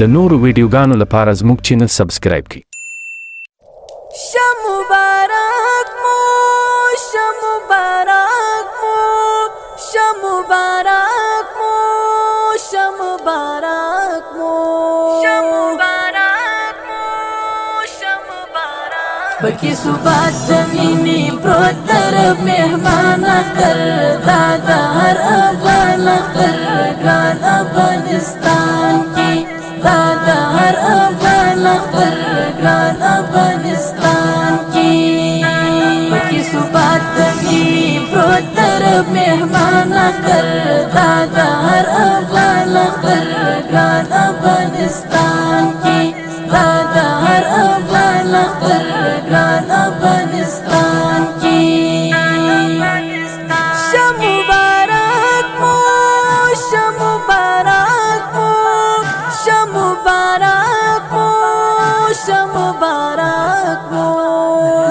د نورو ویډیوګانو لپاره زموږ چینل سبسکرایب کړئ. شمبارک مو شمبارک مو شمبارک مو شمبارک مو شمبارک مو شمبارک بکی صبات دمینی پروت درب مهمان اختر دادا هر افغان اختر گران افغانستان کی دادا هر افغان اختر گران افغانستان کی بکی صبات دمینی پروت درب مهمان اختر دادا هر افغان اختر گران افغانستان کی دادا هر افغان اختر گران افغانستان کی شمبارک مو شمبارک مو شمبارک مو شمبارک مو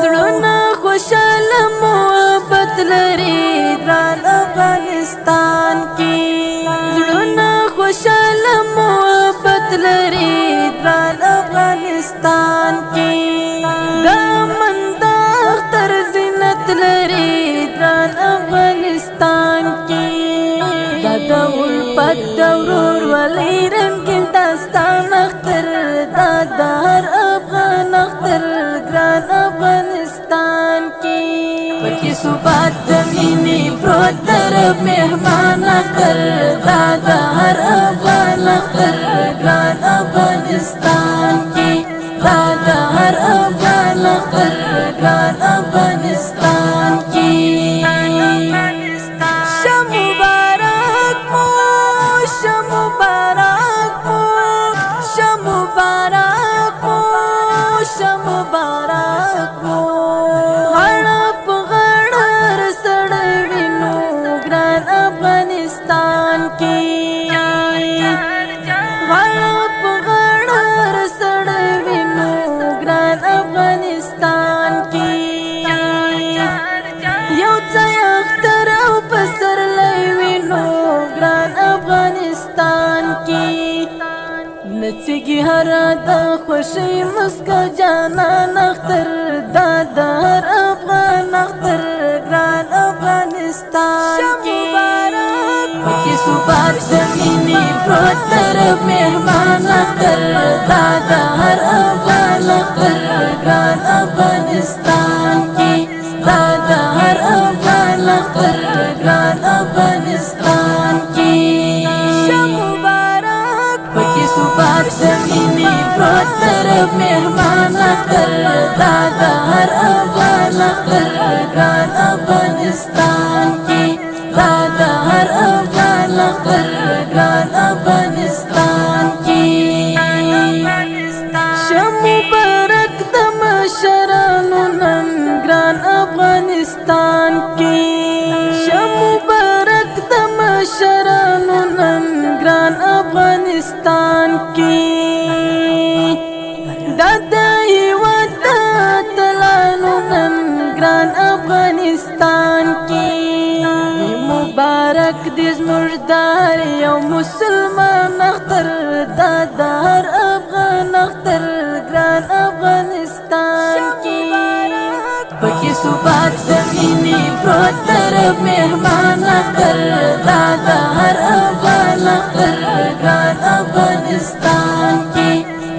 زړونه خوشاله محبت لري ګران افغانستان کی زړونه خوشاله محبت لري ګران افغانستان کی دامنداختر زینت لري ګران افغانستان کی دادا الفت دورور ولی رنگین داستان اختر دادا هر افغان اختر ګران افغانستان کی بکی صبات دمینی پروت درب مهمان اختر دادا هر افغان اختر ګران افغانستان کی دادا هر افغان اختر ګران افغانستان کی شمبارک مو شمبارک مو شمبارک مو شمبارک مو غړ په غړ سړی وینو ګران افغانستان کی غړ په غړ سړی وینو ګران افغانستان کی یو ځای اختر او پسرلی وینو ګران افغانستان کی نڅیږي هر د خوشۍ مسکا جانان اختر دادا هر افغان اختر ګران افغانستان کی بکی صبات دمینی پروت درب مهمان اختر دادا هر افغان اختر ګران افغانستان کی دادا هر افغان اختر ګران افغانستان کی بکی صبات دمینی پروت درب مهمان اختر دادا هر افغان اختر ګران افغانستان کی دادا هر افغان اختر ګران افغانستان کی شمبارک د مشرانو نن ګران افغانستان کی شمبارک د مشرانو نن ګران افغانستان کی دادا هیواد تلانو نن ګران افغانستان کی مبارک دې زموږ دار یو مسلمان اختر دادا هر افغان اختر ګران افغانستان کی بکی صبات دمینی پروت درب مهمان اختر دادا هر افغان اختر ګران افغانستان کی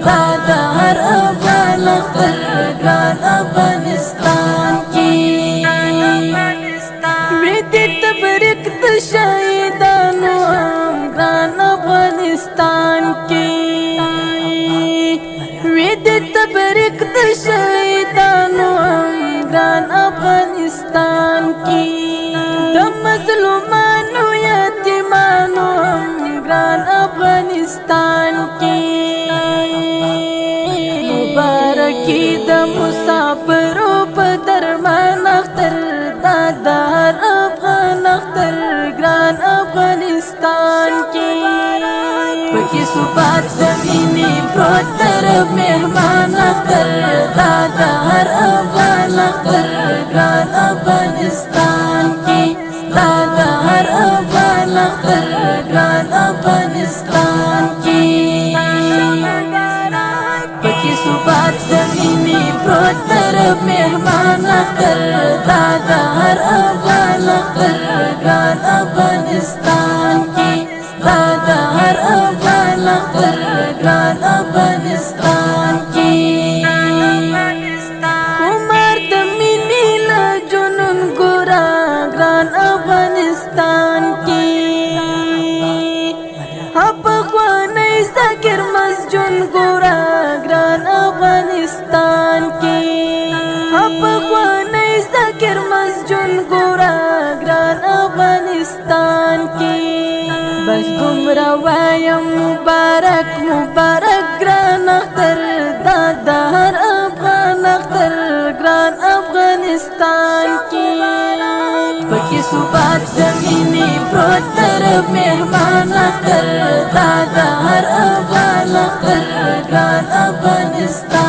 دادا هر افغان اختر ګران افغانستان کی ویدی تبریک د شهیدانو ګران افغانستان کی ویدی تبریک د شهیدانو ګران افغانستان کی د مظلومانو یتیمانو ګران افغانستان کی مبارکی د مسافرو په درمان اختر دادا هر افغان اختر ګران افغانستان کی بکی صبات دمینی پروت درب مهمان اختر دادا هر افغان اختر ګران افغانستان کی دادا هر افغان اختر ګران افغانستان کی پروت طرف مهمان اختر دادا هر افغان اختر ګران افغانستان کی دادا هر افغان اختر ګران افغانستان کی عمر د مینې له جنون ګورا ګران افغانستان کی افغانۍ ذکر مسجون ګورا ګران افغانستان کی افغانۍ ذکر مسجون ګورا ګران افغانستان کی بس دومره وایم مبارک مبارک ګران اختر دادا هر افغان اختر ګران افغانستان کی پکې ثبات د مینې پروت طرف مهمان اختر دادا هر افغان اختر ګران افغانستان